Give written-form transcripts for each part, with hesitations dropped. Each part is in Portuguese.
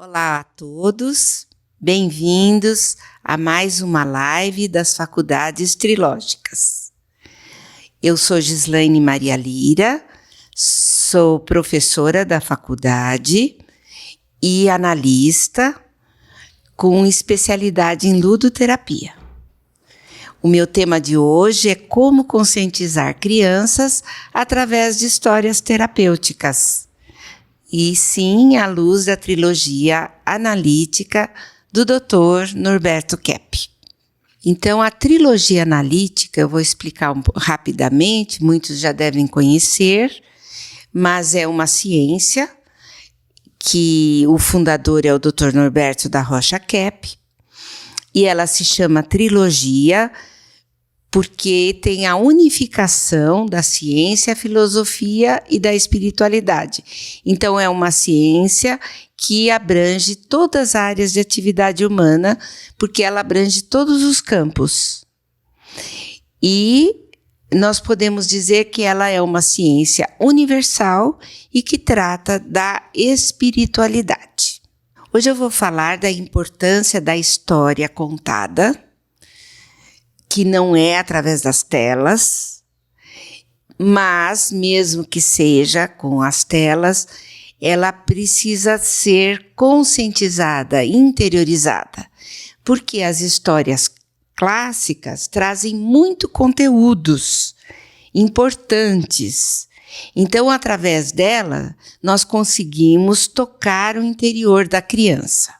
Olá a todos, bem-vindos a mais uma live das Faculdades Trilógicas. Eu sou Gislaine Maria Lira, sou professora da faculdade e analista com especialidade em ludoterapia. O meu tema de hoje é como conscientizar crianças através de histórias terapêuticas. E sim, à luz da trilogia analítica do Dr. Norberto Kepp. Então, a trilogia analítica, eu vou explicar rapidamente, muitos já devem conhecer, mas é uma ciência que o fundador é o Dr. Norberto da Rocha Kepp, e ela se chama trilogia porque tem a unificação da ciência, a filosofia e da espiritualidade. Então, é uma ciência que abrange todas as áreas de atividade humana, porque ela abrange todos os campos. E nós podemos dizer que ela é uma ciência universal e que trata da espiritualidade. Hoje eu vou falar da importância da história contada, que não é através das telas, mas mesmo que seja com as telas, ela precisa ser conscientizada, interiorizada, porque as histórias clássicas trazem muito conteúdos importantes. Então, através dela, nós conseguimos tocar o interior da criança.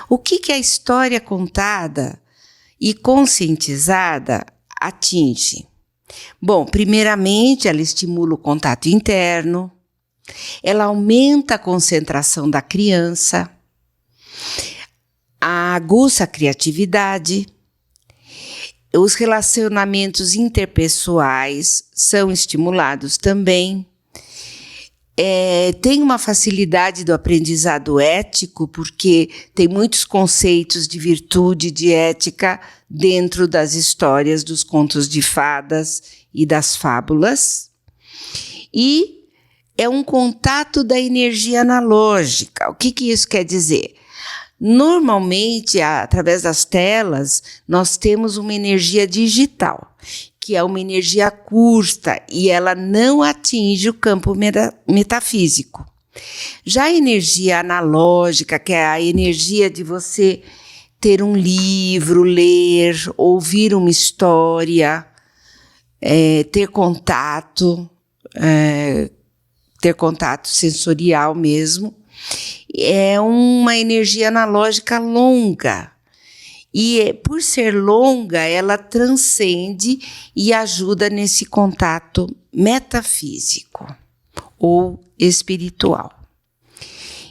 O que a história contada e conscientizada atinge? Bom, primeiramente, ela estimula o contato interno, ela aumenta a concentração da criança, aguça a criatividade, os relacionamentos interpessoais são estimulados também. Tem uma facilidade do aprendizado ético, porque tem muitos conceitos de virtude, de ética, dentro das histórias dos contos de fadas e das fábulas. E é um contato da energia analógica. O que isso quer dizer? Normalmente, através das telas, nós temos uma energia digital, que é uma energia curta e ela não atinge o campo metafísico. Já a energia analógica, que é a energia de você ter um livro, ler, ouvir uma história, ter contato sensorial mesmo, é uma energia analógica longa. E por ser longa, ela transcende e ajuda nesse contato metafísico ou espiritual.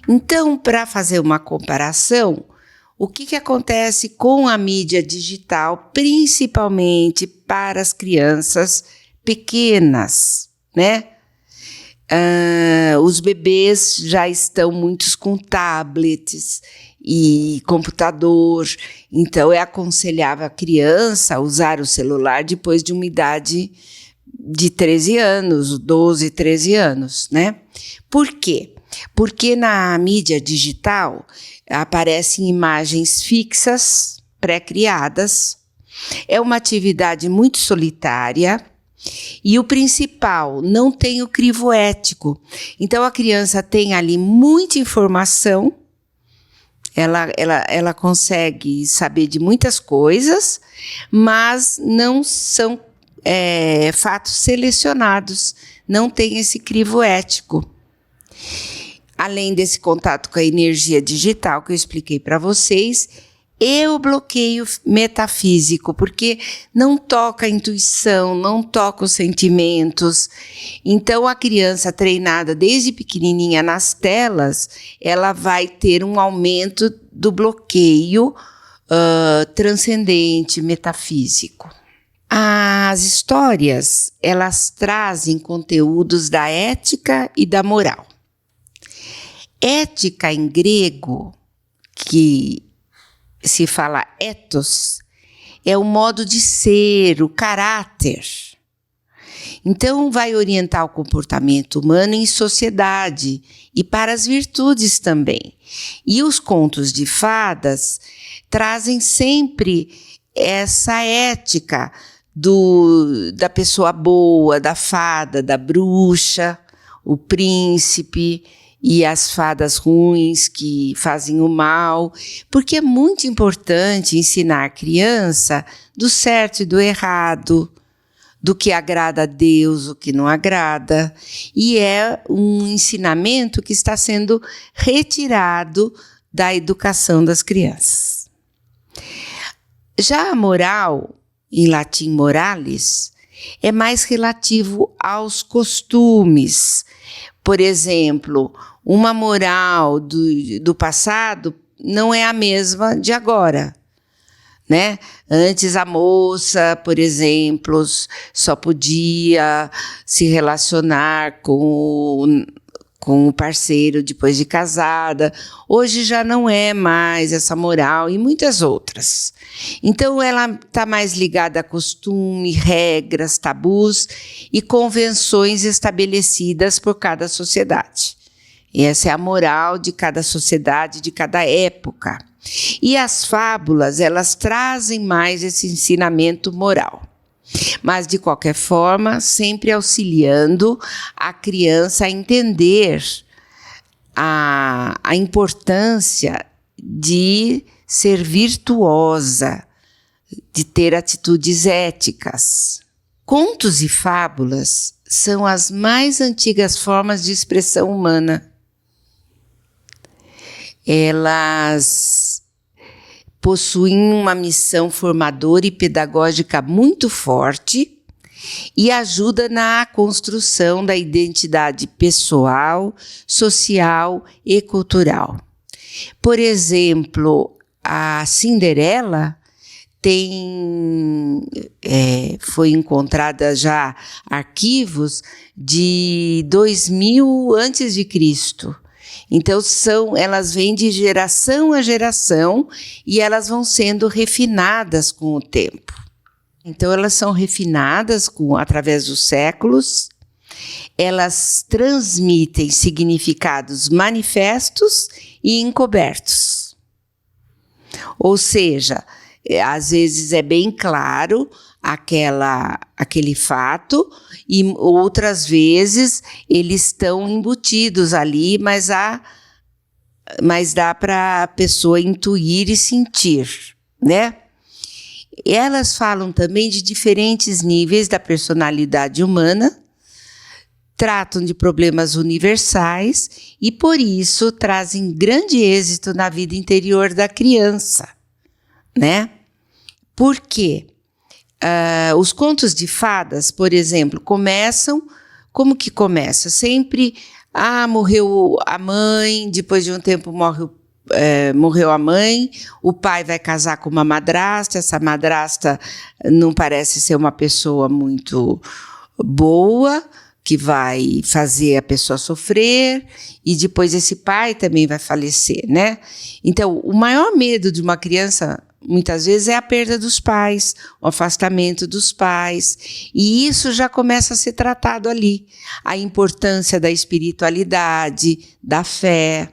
Então, para fazer uma comparação, o que acontece com a mídia digital, principalmente para as crianças pequenas, né? Os bebês já estão muitos com tablets e computador, então é aconselhável a criança usar o celular depois de uma idade de 13 anos, 12, 13 anos, né? Por quê? Porque na mídia digital aparecem imagens fixas, pré-criadas, é uma atividade muito solitária, e o principal, não tem o crivo ético. Então, a criança tem ali muita informação, ela consegue saber de muitas coisas, mas não são fatos selecionados, não tem esse crivo ético. Além desse contato com a energia digital que eu expliquei para vocês, e o bloqueio metafísico, porque não toca a intuição, não toca os sentimentos. Então, a criança treinada desde pequenininha nas telas, ela vai ter um aumento do bloqueio transcendente, metafísico. As histórias, elas trazem conteúdos da ética e da moral. Ética em grego, que se fala ethos, é o modo de ser, o caráter. Então, vai orientar o comportamento humano em sociedade e para as virtudes também. E os contos de fadas trazem sempre essa ética da pessoa boa, da fada, da bruxa, o príncipe e as fadas ruins que fazem o mal, porque é muito importante ensinar a criança do certo e do errado, do que agrada a Deus, o que não agrada, e é um ensinamento que está sendo retirado da educação das crianças. Já a moral, em latim moralis, é mais relativo aos costumes. Por exemplo, uma moral do passado não é a mesma de agora, né? Antes a moça, por exemplo, só podia se relacionar com o parceiro depois de casada. Hoje já não é mais essa moral e muitas outras. Então ela está mais ligada a costume, regras, tabus e convenções estabelecidas por cada sociedade. E essa é a moral de cada sociedade, de cada época. E as fábulas, elas trazem mais esse ensinamento moral. Mas, de qualquer forma, sempre auxiliando a criança a entender a importância de ser virtuosa, de ter atitudes éticas. Contos e fábulas são as mais antigas formas de expressão humana. Elas possuem uma missão formadora e pedagógica muito forte e ajuda na construção da identidade pessoal, social e cultural. Por exemplo, a Cinderela foi encontrada já arquivos de 2000 a.C., então elas vêm de geração a geração e elas vão sendo refinadas com o tempo. Então elas são refinadas através dos séculos, elas transmitem significados manifestos e encobertos. Ou seja, às vezes é bem claro aquele fato e outras vezes eles estão embutidos ali, mas dá para a pessoa intuir e sentir, né? Elas falam também de diferentes níveis da personalidade humana, tratam de problemas universais e, por isso, trazem grande êxito na vida interior da criança, né? Por quê? Os contos de fadas, por exemplo, como que começa? Sempre, morreu a mãe, depois de um tempo morreu a mãe, o pai vai casar com uma madrasta, essa madrasta não parece ser uma pessoa muito boa, que vai fazer a pessoa sofrer, e depois esse pai também vai falecer, né? Então, o maior medo de uma criança, muitas vezes, é a perda dos pais, o afastamento dos pais, e isso já começa a ser tratado ali. A importância da espiritualidade, da fé.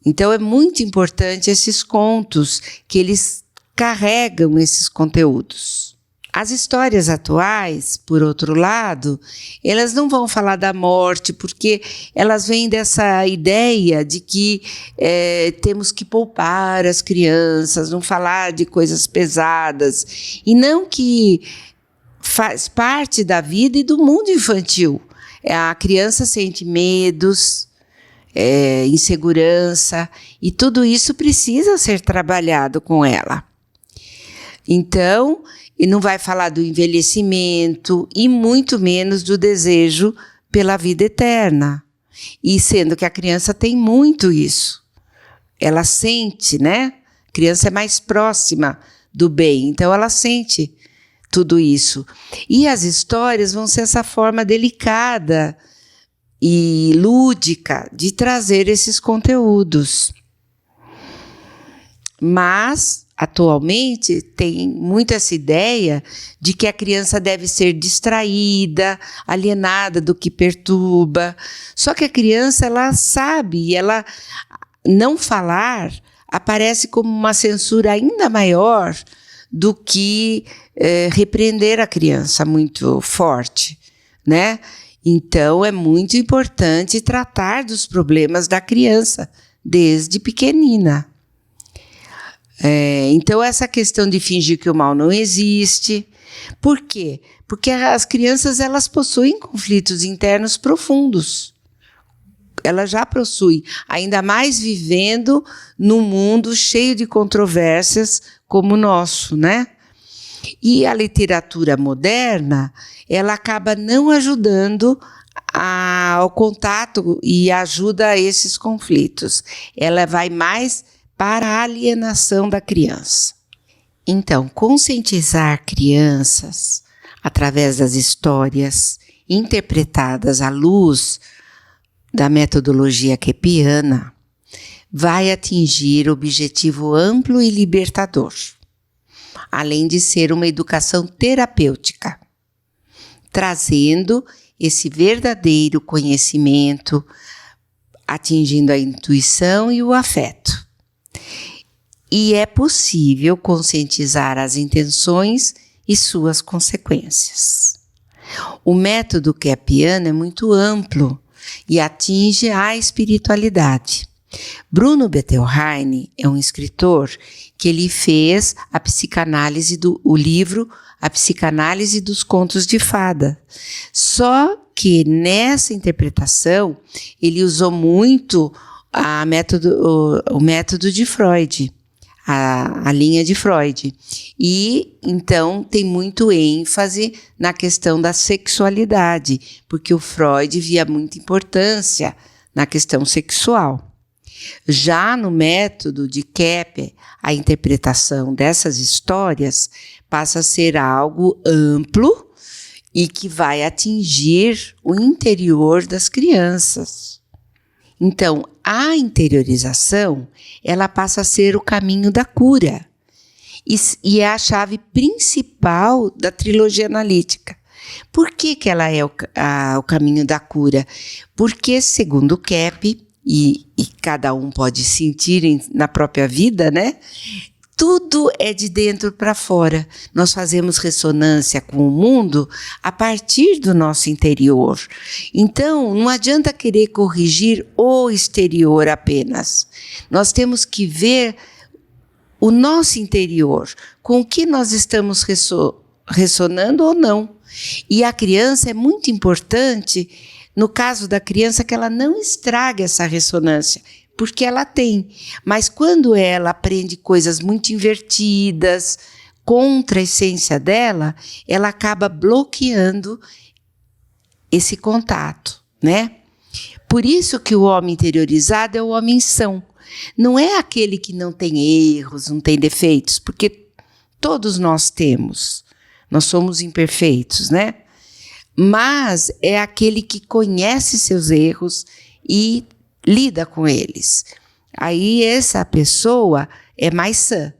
Então, é muito importante esses contos, que eles carregam esses conteúdos. As histórias atuais, por outro lado, elas não vão falar da morte, porque elas vêm dessa ideia de que temos que poupar as crianças, não falar de coisas pesadas, e não que faz parte da vida e do mundo infantil. A criança sente medos, insegurança, e tudo isso precisa ser trabalhado com ela. Então, e não vai falar do envelhecimento e muito menos do desejo pela vida eterna. E sendo que a criança tem muito isso. Ela sente, né? A criança é mais próxima do bem, então ela sente tudo isso. E as histórias vão ser essa forma delicada e lúdica de trazer esses conteúdos. Mas atualmente tem muito essa ideia de que a criança deve ser distraída, alienada do que perturba. Só que a criança, ela sabe, não falar aparece como uma censura ainda maior do que repreender a criança muito forte, né? Então, é muito importante tratar dos problemas da criança desde pequenina. Então, essa questão de fingir que o mal não existe. Por quê? Porque as crianças, elas possuem conflitos internos profundos. Ela já possui, ainda mais vivendo num mundo cheio de controvérsias como o nosso, né? E a literatura moderna, ela acaba não ajudando ao contato e ajuda a esses conflitos. Ela vai mais para a alienação da criança. Então, conscientizar crianças através das histórias interpretadas à luz da metodologia kepiana vai atingir objetivo amplo e libertador, além de ser uma educação terapêutica, trazendo esse verdadeiro conhecimento, atingindo a intuição e o afeto. E é possível conscientizar as intenções e suas consequências. O método kepiano é muito amplo e atinge a espiritualidade. Bruno Bettelheim é um escritor que ele fez a psicanálise o livro A Psicanálise dos Contos de Fada. Só que nessa interpretação ele usou muito o método de Freud, a linha de Freud. E então tem muito ênfase na questão da sexualidade, porque o Freud via muita importância na questão sexual. Já no método de Keppe, a interpretação dessas histórias passa a ser algo amplo e que vai atingir o interior das crianças. Então, a interiorização, ela passa a ser o caminho da cura e é a chave principal da trilogia analítica. Por que ela é o caminho da cura? Porque, segundo Keppe, e cada um pode sentir na própria vida, né? Tudo é de dentro para fora. Nós fazemos ressonância com o mundo a partir do nosso interior. Então, não adianta querer corrigir o exterior apenas. Nós temos que ver o nosso interior, com o que nós estamos ressonando ou não. E a criança é muito importante, no caso da criança, que ela não estrague essa ressonância, porque ela tem. Mas quando ela aprende coisas muito invertidas, contra a essência dela, ela acaba bloqueando esse contato, né? Por isso que o homem interiorizado é o homem são. Não é aquele que não tem erros, não tem defeitos, porque todos nós temos. Nós somos imperfeitos, né? Mas é aquele que conhece seus erros e lida com eles. Aí essa pessoa é mais sã.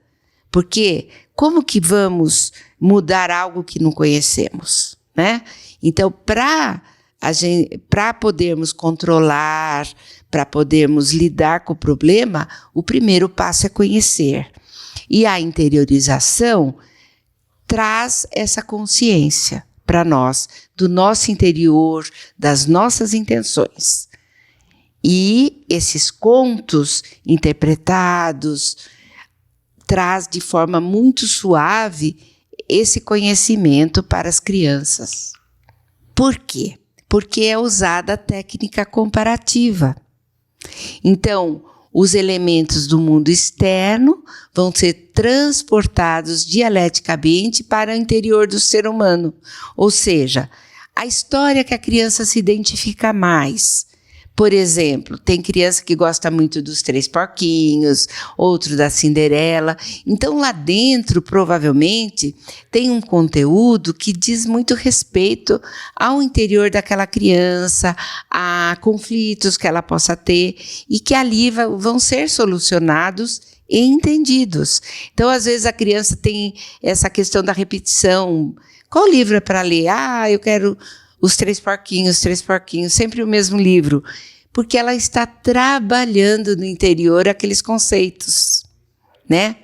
Porque como que vamos mudar algo que não conhecemos, né? Então, para podermos controlar, para podermos lidar com o problema, o primeiro passo é conhecer. E a interiorização traz essa consciência para nós, do nosso interior, das nossas intenções. E esses contos interpretados traz de forma muito suave esse conhecimento para as crianças. Por quê? Porque é usada a técnica comparativa. Então, os elementos do mundo externo vão ser transportados dialeticamente para o interior do ser humano. Ou seja, a história que a criança se identifica mais. Por exemplo, tem criança que gosta muito dos Três Porquinhos, outro da Cinderela. Então, lá dentro, provavelmente, tem um conteúdo que diz muito respeito ao interior daquela criança, a conflitos que ela possa ter e que ali vão ser solucionados e entendidos. Então, às vezes, a criança tem essa questão da repetição. Qual livro é para ler? Eu quero Os Três Porquinhos, sempre o mesmo livro. porque ela está trabalhando no interior aqueles conceitos, né?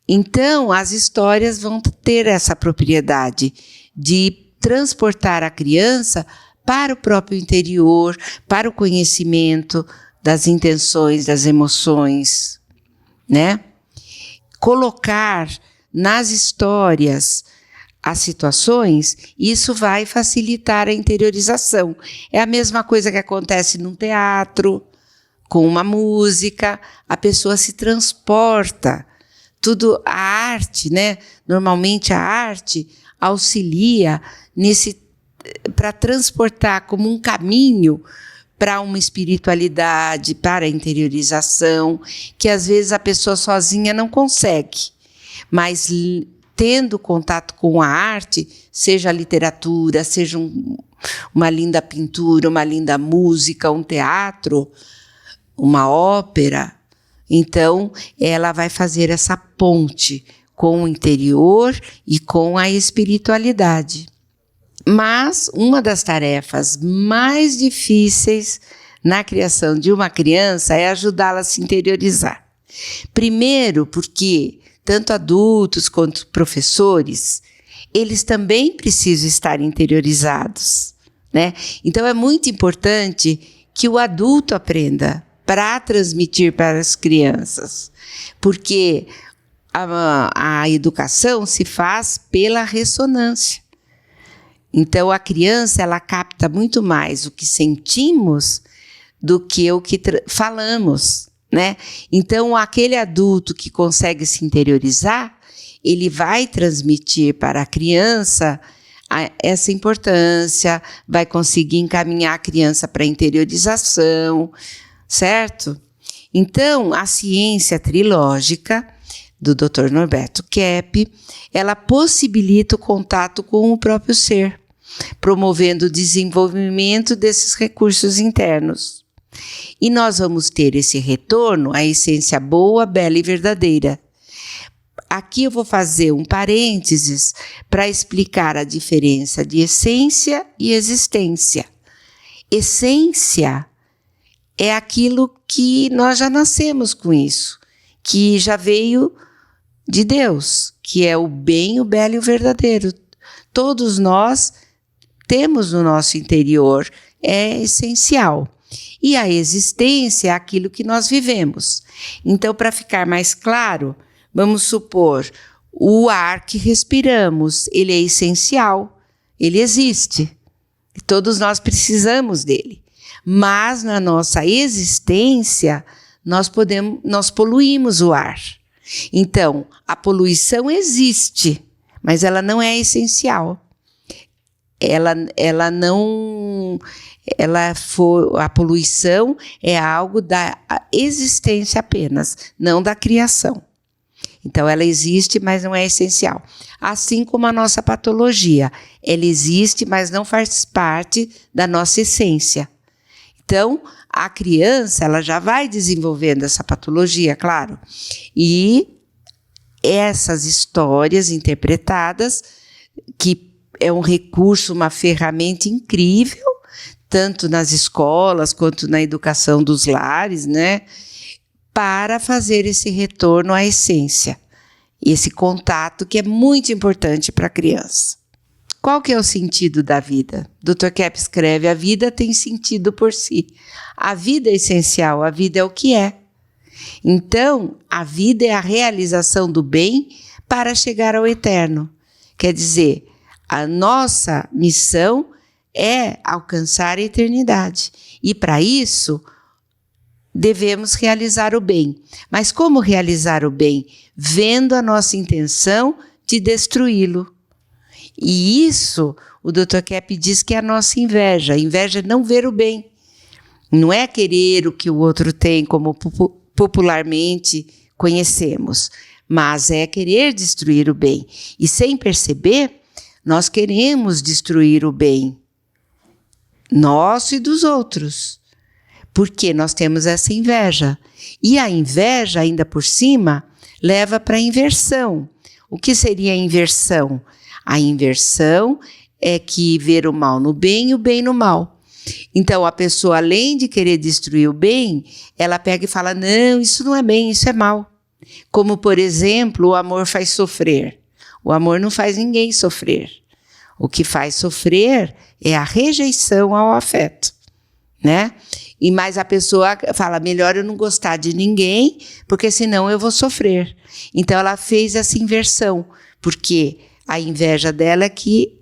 Então, as histórias vão ter essa propriedade de transportar a criança para o próprio interior, para o conhecimento das intenções, das emoções, né? Colocar nas histórias as situações, isso vai facilitar a interiorização. É a mesma coisa que acontece num teatro, com uma música, a pessoa se transporta. Tudo, a arte, né? Normalmente a arte auxilia para transportar como um caminho para uma espiritualidade, para a interiorização, que às vezes a pessoa sozinha não consegue. Mas tendo contato com a arte, seja a literatura, seja uma linda pintura, uma linda música, um teatro, uma ópera, então ela vai fazer essa ponte com o interior e com a espiritualidade. Mas uma das tarefas mais difíceis na criação de uma criança é ajudá-la a se interiorizar. Primeiro, porque tanto adultos quanto professores, eles também precisam estar interiorizados, né? Então é muito importante que o adulto aprenda para transmitir para as crianças, porque a educação se faz pela ressonância. Então a criança, ela capta muito mais o que sentimos do que o que falamos, né? Então aquele adulto que consegue se interiorizar, ele vai transmitir para a criança essa importância, vai conseguir encaminhar a criança para a interiorização, certo? Então a ciência trilógica do Dr. Norberto Kepp, ela possibilita o contato com o próprio ser, promovendo o desenvolvimento desses recursos internos. E nós vamos ter esse retorno à essência boa, bela e verdadeira. Aqui eu vou fazer um parênteses para explicar a diferença de essência e existência. Essência é aquilo que nós já nascemos com isso, que já veio de Deus, que é o bem, o belo e o verdadeiro. Todos nós temos no nosso interior, é essencial. E a existência é aquilo que nós vivemos. Então, para ficar mais claro, vamos supor, o ar que respiramos, ele é essencial, ele existe. Todos nós precisamos dele. Mas na nossa existência, nós poluímos o ar. Então, a poluição existe, mas ela não é essencial. A poluição é algo da existência apenas, não da criação. Então, ela existe, mas não é essencial. Assim como a nossa patologia, ela existe, mas não faz parte da nossa essência. Então, a criança, ela já vai desenvolvendo essa patologia, claro. E essas histórias interpretadas, que é um recurso, uma ferramenta incrível, tanto nas escolas quanto na educação dos lares, né? Para fazer esse retorno à essência, esse contato que é muito importante para a criança. Qual que é o sentido da vida? Dr. Kepp escreve, a vida tem sentido por si. A vida é essencial, a vida é o que é. Então, a vida é a realização do bem para chegar ao eterno. Quer dizer, a nossa missão é alcançar a eternidade. E para isso, devemos realizar o bem. Mas como realizar o bem? Vendo a nossa intenção de destruí-lo. E isso, o Dr. Kepp diz que é a nossa inveja. A inveja é não ver o bem. Não é querer o que o outro tem, como popularmente conhecemos, mas é querer destruir o bem. E sem perceber, nós queremos destruir o bem nosso e dos outros, porque nós temos essa inveja. E a inveja, ainda por cima, leva para a inversão. O que seria a inversão? A inversão é que ver o mal no bem e o bem no mal. Então, a pessoa, além de querer destruir o bem, ela pega e fala, não, isso não é bem, isso é mal. Como, por exemplo, o amor faz sofrer. O amor não faz ninguém sofrer. O que faz sofrer é a rejeição ao afeto, né? E mais a pessoa fala, melhor eu não gostar de ninguém, porque senão eu vou sofrer. Então, ela fez essa inversão, porque a inveja dela é que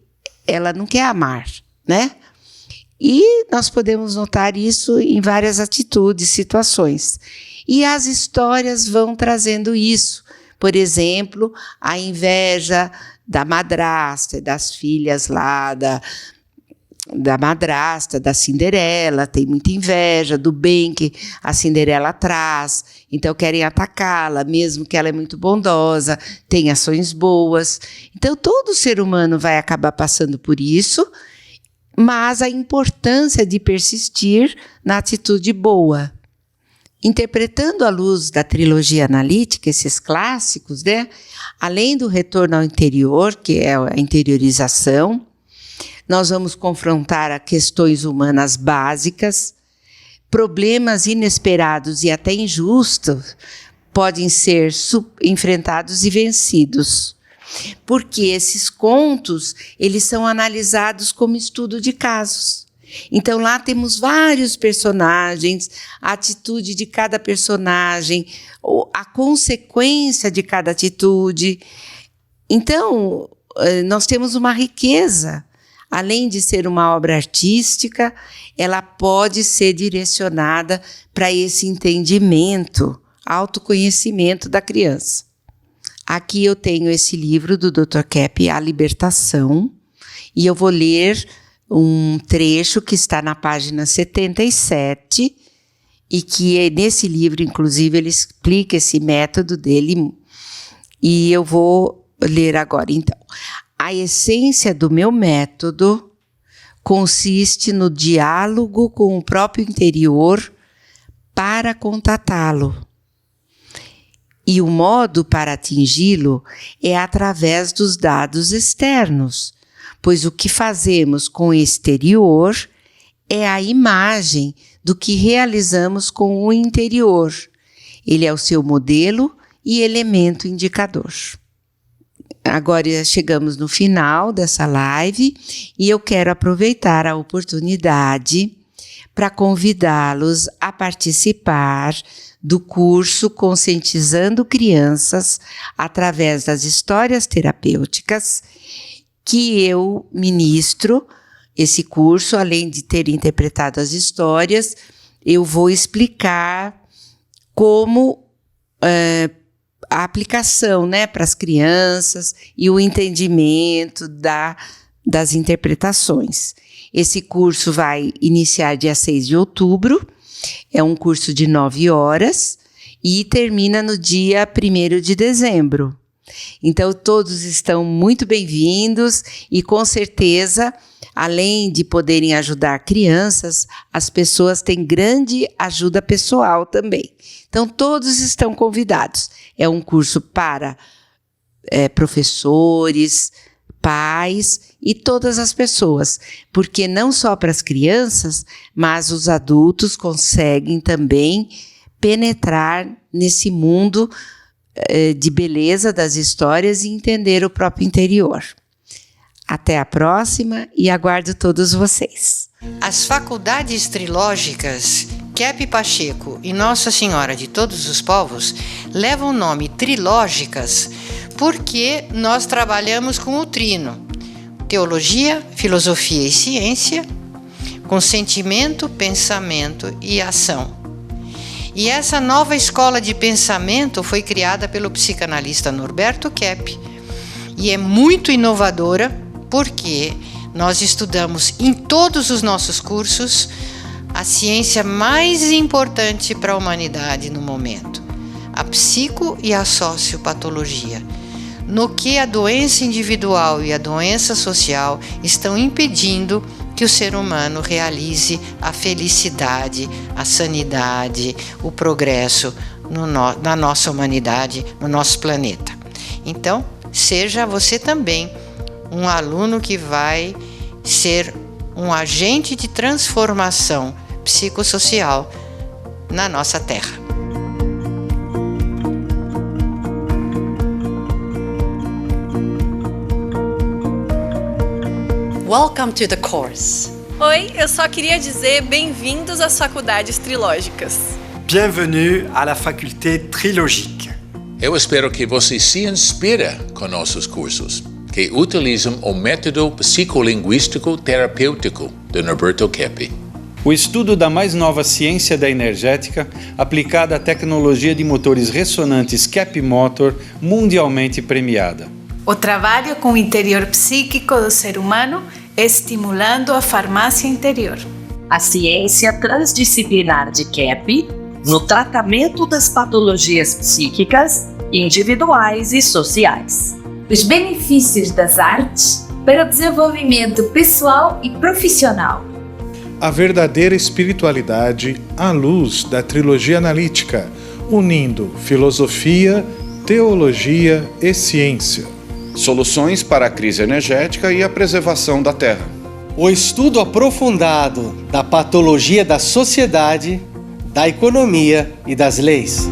ela não quer amar, né? E nós podemos notar isso em várias atitudes, situações. E as histórias vão trazendo isso. Por exemplo, a inveja da madrasta, das filhas lá da madrasta, da Cinderela, tem muita inveja do bem que a Cinderela traz, então querem atacá-la, mesmo que ela é muito bondosa, tem ações boas. Então todo ser humano vai acabar passando por isso, mas a importância de persistir na atitude boa. Interpretando à luz da trilogia analítica, esses clássicos, né? Além do retorno ao interior, que é a interiorização, nós vamos confrontar a questões humanas básicas, problemas inesperados e até injustos podem ser enfrentados e vencidos. Porque esses contos, eles são analisados como estudo de casos. Então lá temos vários personagens, a atitude de cada personagem, a consequência de cada atitude. Então, nós temos uma riqueza. Além de ser uma obra artística, ela pode ser direcionada para esse entendimento, autoconhecimento da criança. Aqui eu tenho esse livro do Dr. Kepp, A Libertação, e eu vou ler um trecho que está na página 77, e que nesse livro, inclusive, ele explica esse método dele, e eu vou ler agora, então. A essência do meu método consiste no diálogo com o próprio interior para contatá-lo. E o modo para atingi-lo é através dos dados externos, pois o que fazemos com o exterior é a imagem do que realizamos com o interior. Ele é o seu modelo e elemento indicador. Agora chegamos no final dessa live e eu quero aproveitar a oportunidade para convidá-los a participar do curso Conscientizando Crianças através das histórias terapêuticas que eu ministro. Esse curso, além de ter interpretado as histórias, eu vou explicar como a aplicação, né, para as crianças e o entendimento das interpretações. Esse curso vai iniciar dia 6 de outubro, é um curso de 9 horas e termina no dia 1º de dezembro. Então, todos estão muito bem-vindos e, com certeza, além de poderem ajudar crianças, as pessoas têm grande ajuda pessoal também. Então, todos estão convidados. É um curso para professores, pais e todas as pessoas, porque não só para as crianças, mas os adultos conseguem também penetrar nesse mundo de beleza das histórias e entender o próprio interior. Até a próxima e aguardo todos vocês. As faculdades trilógicas Kepp Pacheco e Nossa Senhora de Todos os Povos levam o nome trilógicas porque nós trabalhamos com o trino: teologia, filosofia e ciência, com sentimento, pensamento e ação. E essa nova escola de pensamento foi criada pelo psicanalista Norberto Kepp e é muito inovadora porque nós estudamos em todos os nossos cursos a ciência mais importante para a humanidade no momento, a psico e a sociopatologia, no que a doença individual e a doença social estão impedindo que o ser humano realize a felicidade, a sanidade, o progresso na nossa humanidade, no nosso planeta. Então, seja você também um aluno que vai ser um agente de transformação psicossocial na nossa Terra. Welcome to the course. Oi, eu só queria dizer bem-vindos às faculdades trilógicas. Bienvenue à la faculté trilogique. Eu espero que você se inspire com nossos cursos, que utilizam o método psicolinguístico terapêutico de Norberto Keppe. O estudo da mais nova ciência da energética aplicada à tecnologia de motores ressonantes Keppe Motor, mundialmente premiada. O trabalho com o interior psíquico do ser humano, estimulando a farmácia interior. A ciência transdisciplinar de Keppe no tratamento das patologias psíquicas, individuais e sociais. Os benefícios das artes para o desenvolvimento pessoal e profissional. A verdadeira espiritualidade à luz da trilogia analítica, unindo filosofia, teologia e ciência. Soluções para a crise energética e a preservação da Terra. O estudo aprofundado da patologia da sociedade, da economia e das leis.